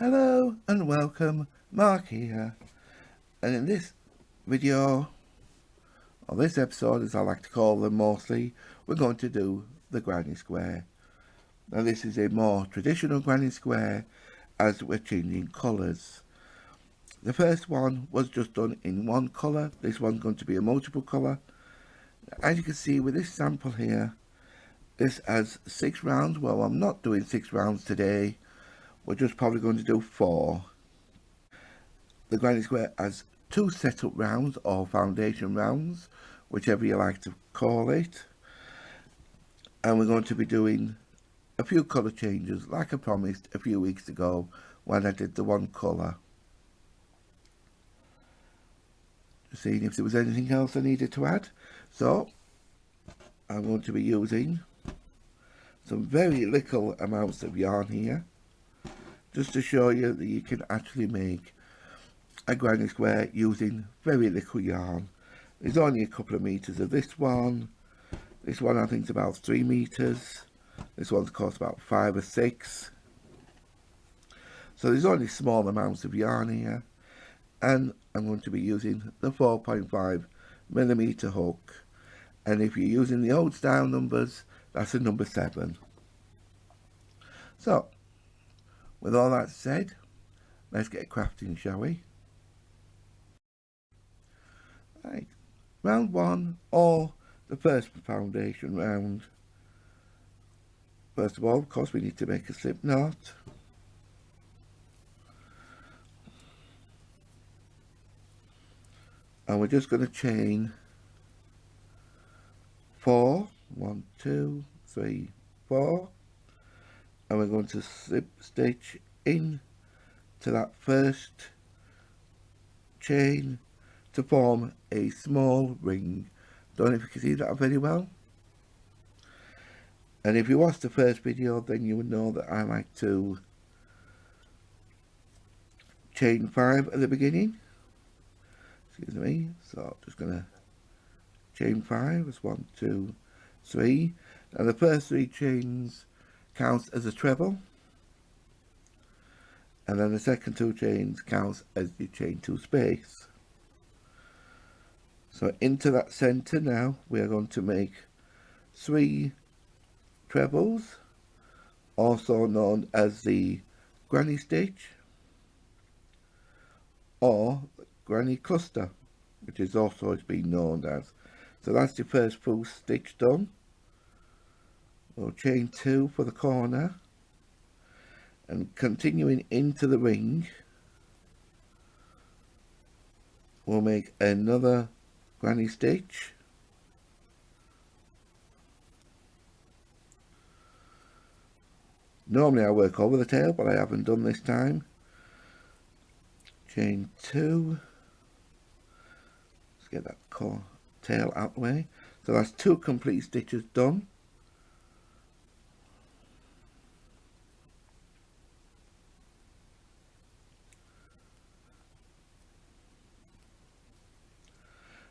Hello and welcome, Mark here, and in this video, or this episode as I like to call them mostly, we're going to do the granny square. Now this is a more traditional granny square as we're changing colours. The first one was just done in one colour, this one's going to be a multiple colour. As you can see with this sample here, this has 6 rounds. Well, I'm not doing 6 rounds today, we're just probably going to do 4. The granny square has 2 setup rounds or foundation rounds, whichever you like to call it, and we're going to be doing a few colour changes like I promised a few weeks ago when I did the one colour. Just seeing if there was anything else I needed to add. So I'm going to be using some very little amounts of yarn here, just to show you that you can actually make a granny square using very little yarn. There's only a couple of meters of this one. This one I think is about 3 meters. This one's cost about 5 or 6. So there's only small amounts of yarn here, and I'm going to be using the 4.5mm hook, and if you're using the old style numbers, that's a number 7. So with all that said, let's get crafting, shall we? Right, round 1, or the first foundation round. First of all, of course, we need to make a slip knot. And we're just going to chain 4, 1, 2, 3, 4, and we're going to slip stitch in to that first chain to form a small ring. Don't know if you can see that very well. And if you watched the first video, then you would know that I like to chain 5 at the beginning. Excuse me. So just gonna chain 5 as 1, 2, 3. Now the first 3 chains counts as a treble, and then the second 2 chains counts as you chain 2 space. So into that center now we are going to make 3 trebles, also known as the granny stitch or granny cluster, which is also it's been known as. So that's the first full stitch done. We'll chain 2 for the corner, and continuing into the ring we'll make another granny stitch, normally I work over the tail, but I haven't done this time. Chain 2, let's get that tail out the way. So that's 2 complete stitches done.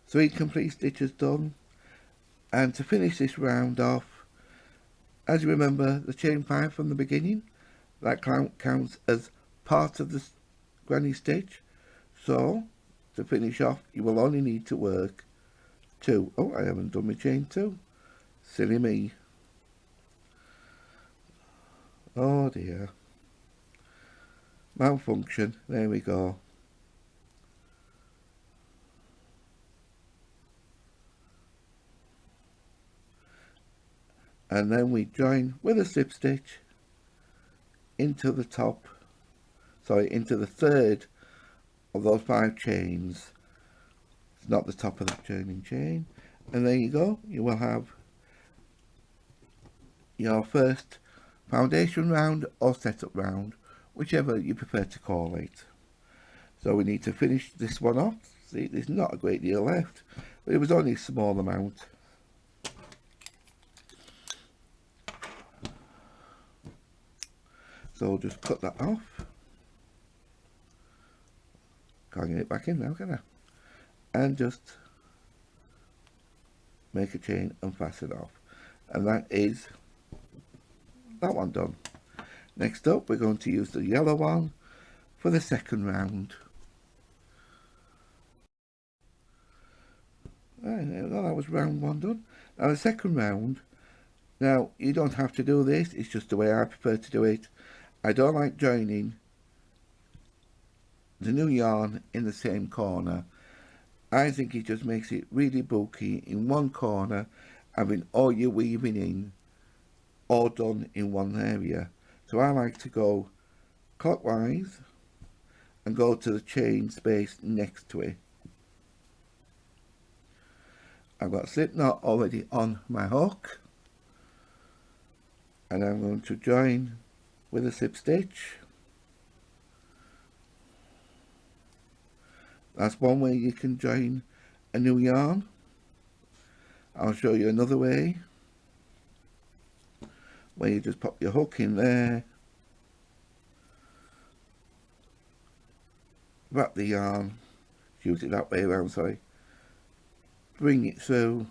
Three complete stitches done, and to finish this round off, as you remember the chain 5 from the beginning, that counts as part of the granny stitch. So to finish off you will only need to work 2. Oh, I haven't done my chain 2. Silly me. Oh dear. Malfunction. There we go. And then we join with a slip stitch into the top, into the third of those 5 chains. It's not the top of that joining chain, and there you go. You will have your first foundation round or setup round, whichever you prefer to call it. So we need to finish this one off. See, there's not a great deal left, but it was only a small amount. So we'll just cut that off. Can't get it back in now, can I? And just make a chain and fasten off. And that is that one done. Next up, we're going to use the yellow one, for the second round. Right, well, that was round 1 done. Now the second round, now you don't have to do this, it's just the way I prefer to do it. I don't like joining the new yarn in the same corner. I think it just makes it really bulky in one corner, having all your weaving in all done in one area. So I like to go clockwise and go to the chain space next to it. I've got a slip knot already on my hook, and I'm going to join with a slip stitch. That's one way you can join a new yarn. I'll show you another way, where you just pop your hook in there, wrap the yarn, use it that way around, sorry, bring it through,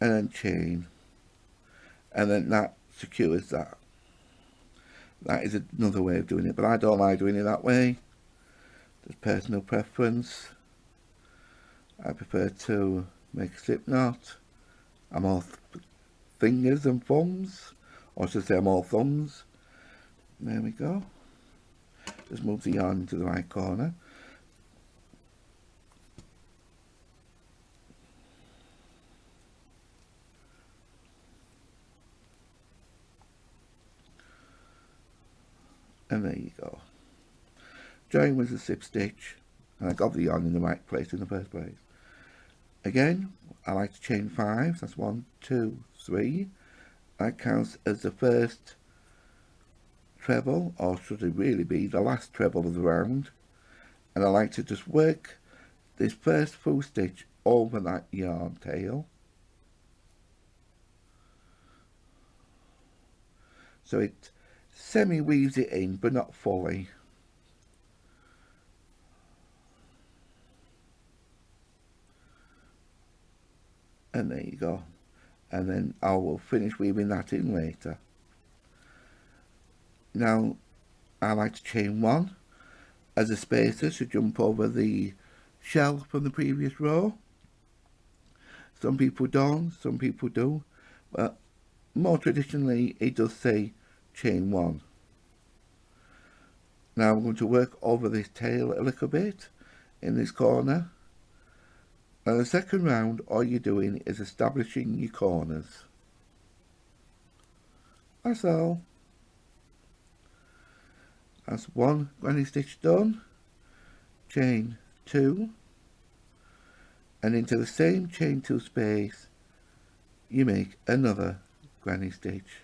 and then chain, and then that secures that. That is another way of doing it, but I don't like doing it that way. Just personal preference. I prefer to make a slip knot. I'm all fingers and thumbs, or I should say I'm all thumbs. There we go. Just move the yarn into the right corner. And there you go. Join with the slip stitch, and I got the yarn in the right place in the first place. Again, I like to chain 5. That's 1, 2, 3. That counts as the first treble, or should it really be the last treble of the round. And I like to just work this first full stitch over that yarn tail, so it semi weaves it in but not fully. And there you go, and then I will finish weaving that in later. Now I like to chain 1 as a spacer to jump over the shell from the previous row. Some people don't, some people do, but more traditionally it does say chain 1. Now I'm going to work over this tail a little bit in this corner. Now the second round, all you're doing is establishing your corners. That's all. That's 1 granny stitch done. Chain 2, and into the same chain 2 space you make another granny stitch,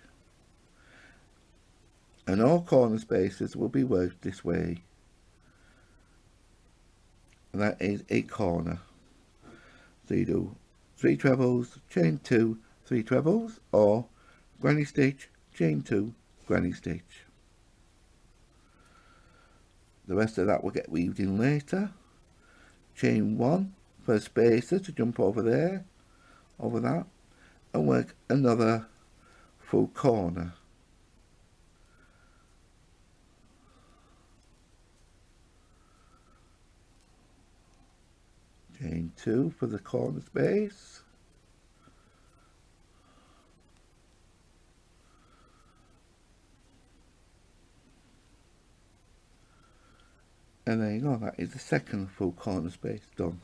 and all corner spaces will be worked this way, and that is a corner. So you do 3 trebles, chain 2, 3 trebles, or granny stitch, chain 2, granny stitch. The rest of that will get weaved in later. Chain 1 for a spacer to jump over there, over that, and work another full corner. Chain 2 for the corner space. And there you go, that is the second full corner space done.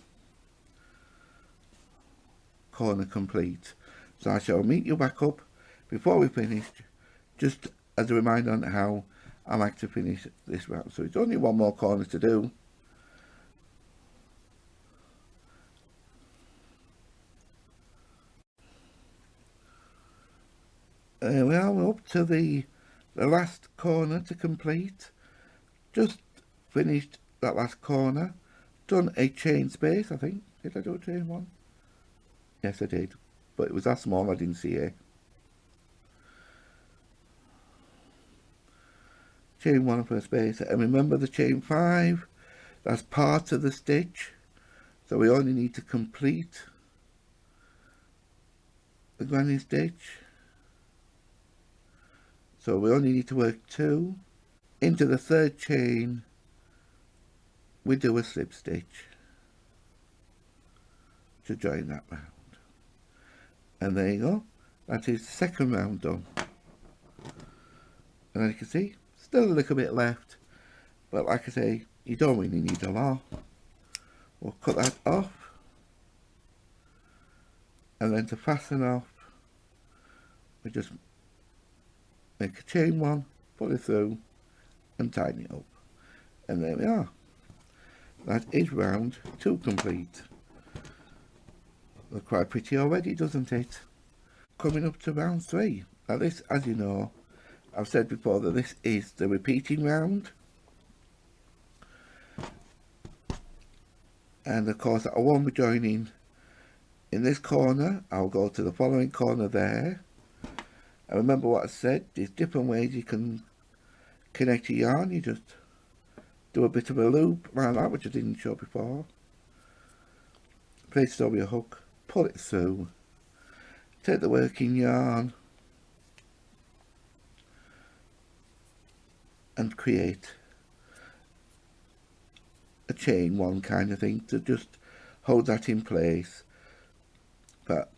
Corner complete. So I shall meet you back up before we finish, just as a reminder on how I like to finish this round. So it's only 1 more corner to do. There we are, we're up to the last corner to complete. Just finished that last corner, done a chain space, I think. Did I do a chain 1? Yes, I did, but it was that small I didn't see it. Chain 1 for a space, and remember the chain 5, that's part of the stitch, so we only need to complete the granny stitch. So we only need to work 2. Into the 3rd chain we do a slip stitch to join that round. And there you go, that is the 2nd round done. And as you can see, still a little bit left, but like I say, you don't really need a lot. We'll cut that off, and then to fasten off we just make a chain 1, pull it through and tighten it up, and there we are. That is round 2 complete. Looks quite pretty already, doesn't it? Coming up to round 3. Now this, as you know, I've said before that this is the repeating round, and of course I won't be joining in this corner. I'll go to the following corner there, and remember what I said, there's different ways you can connect your yarn. You just do a bit of a loop around that, which I didn't show before, place it over your hook, pull it through, take the working yarn and create a chain 1 kind of thing to just hold that in place. But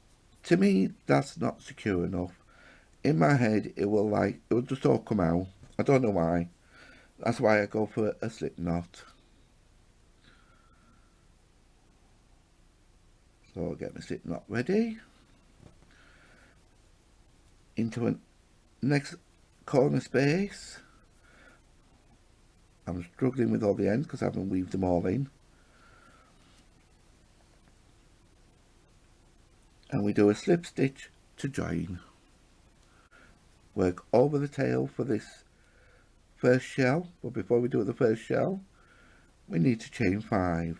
to me that's not secure enough. In my head it will just all come out. I don't know why. That's why I go for a slip knot. So I'll get my slip knot ready. Into a next corner space. I'm struggling with all the ends because I haven't weaved them all in. And we do a slip stitch to join. Work over the tail for this first shell, but before we do the first shell we need to chain 5.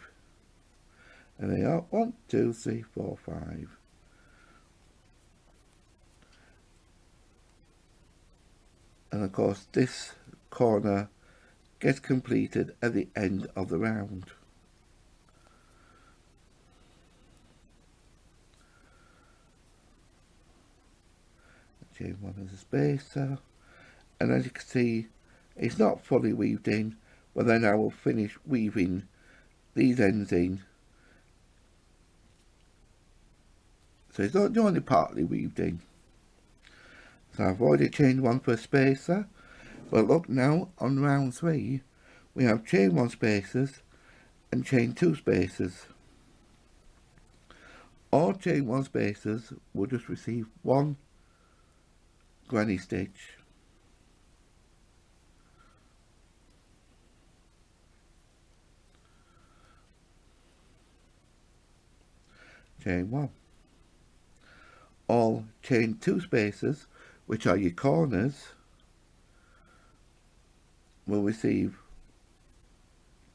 And they are 1, 2, 3, 4, 5. And of course this corner gets completed at the end of the round. Chain 1 as a spacer, and as you can see it's not fully weaved in, but then I will finish weaving these ends in, so it's only partly weaved in. So I've already chained 1 for a spacer, but look now on round 3 we have chain 1 spacers and chain 2 spacers. All chain 1 spacers will just receive 1 granny stitch. Chain 1. All chain 2 spacers, which are your corners, will receive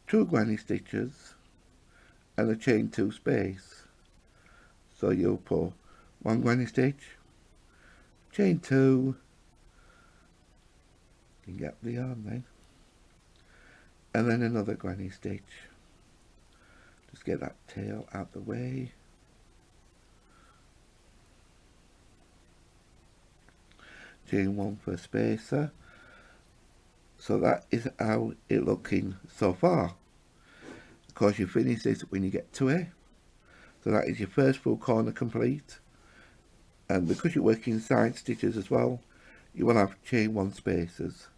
2 granny stitches and a chain 2 space. So you'll put 1 granny stitch, chain 2, you can get the yarn then, and then another granny stitch. Just get that tail out the way. Chain 1 for a spacer. So that is how it's looking so far. Of course you finish this when you get to it. So that is your first full corner complete. And because you're working side stitches as well, you will have chain 1 spacers.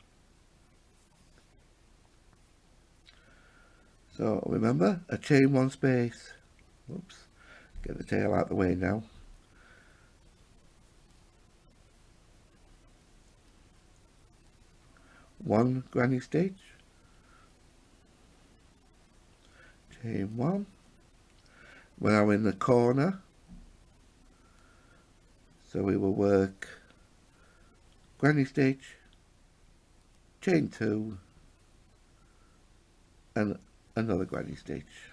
So remember, a chain 1 space. Oops, get the tail out the way now. One granny stitch, chain 1. We're now in the corner, so we will work granny stitch, chain 2, and another granny stitch.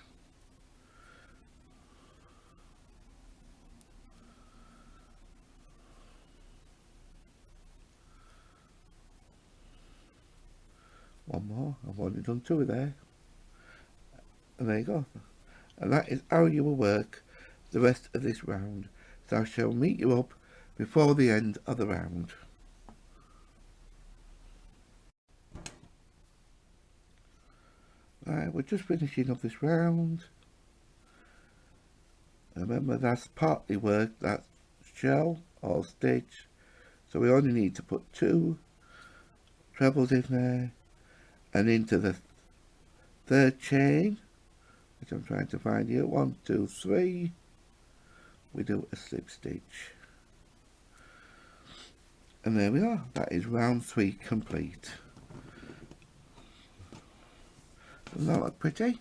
One more. I've already done 2 there, and there you go. And that is how you will work the rest of this round. So I shall meet you up before the end of the round. Right, we're just finishing up this round. Remember, that's partly worked, that shell or stitch, so we only need to put 2 trebles in there, and into the third chain, which I'm trying to find here, 1, 2, 3, we do a slip stitch, and there we are. That is round 3 complete. Doesn't that look pretty?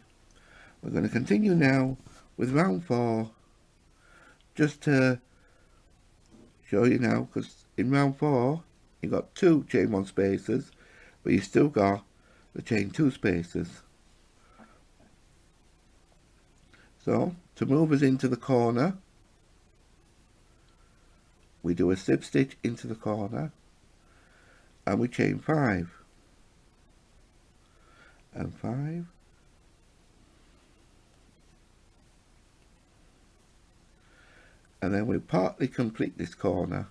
We're going to continue now with round 4, just to show you now, because in round 4 you got 2 chain 1 spaces, but you still got the chain 2 spaces. So to move us into the corner, we do a slip stitch into the corner, and we chain 5 and 5, and then we partly complete this corner.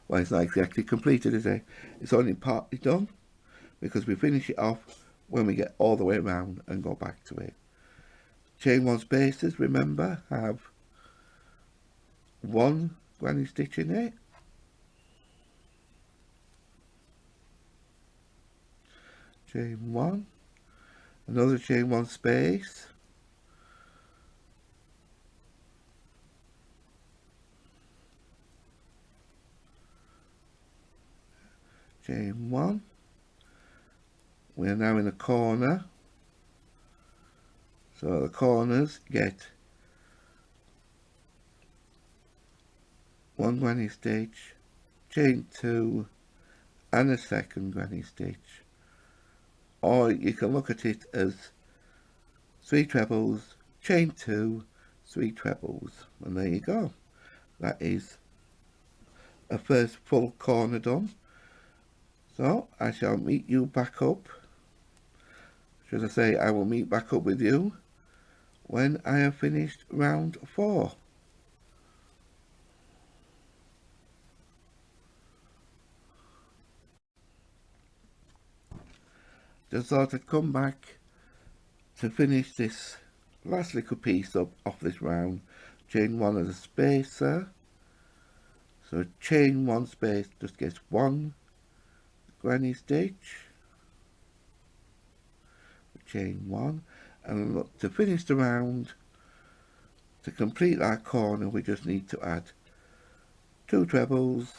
Well, it's not exactly completed, is it? It's only partly done, because we finish it off when we get all the way around and go back to it. Chain 1 spaces, remember, have 1 granny stitch in it, chain 1, another chain 1 space, chain 1. We are now in a corner, so the corners get 1 granny stitch, chain 2, and a second granny stitch. Or you can look at it as 3 trebles, chain 2, 3 trebles, and there you go. That is a first full corner done. So I shall meet you back up. Should I say, I will meet back up with you when I have finished round 4. Just thought I'd come back to finish this last little piece up of this round. Chain 1 as a spacer, so chain 1 space just gets 1 granny stitch, chain 1, and look, to finish the round, to complete that corner, we just need to add 2 trebles,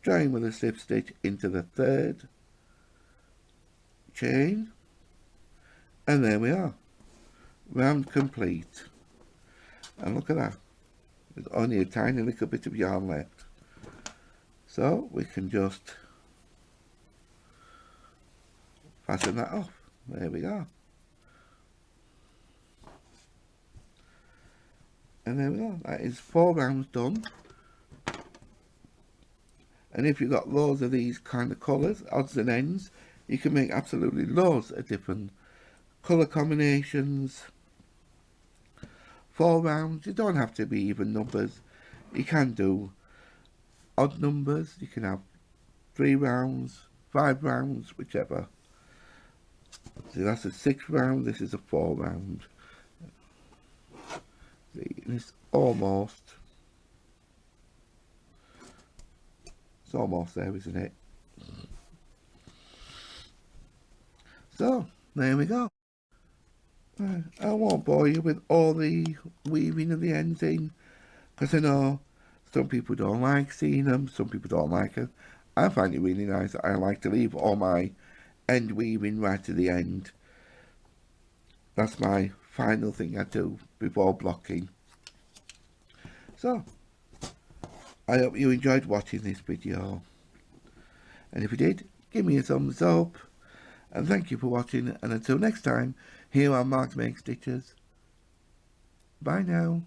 join with a slip stitch into the third chain, and there we are, round complete. And look at that, there's only a tiny little bit of yarn left, so we can just fasten that off. There we go, and there we go. That is 4 rounds done. And if you've got loads of these kind of colours, odds and ends, you can make absolutely loads of different colour combinations. 4 rounds, you don't have to be even numbers. You can do odd numbers. You can have 3 rounds, 5 rounds, whichever. See, that's a 6 round, this is a 4 round. See, it's almost there, isn't it? So there we go. I won't bore you with all the weaving of the ends in, because I know some people don't like seeing them, some people don't like it. I find it really nice. I like to leave all my end weaving right to the end. That's my final thing I do before blocking. So I hope you enjoyed watching this video, and if you did, give me a thumbs up, and thank you for watching, and until next time, here on Marks Make Stitches. Bye now.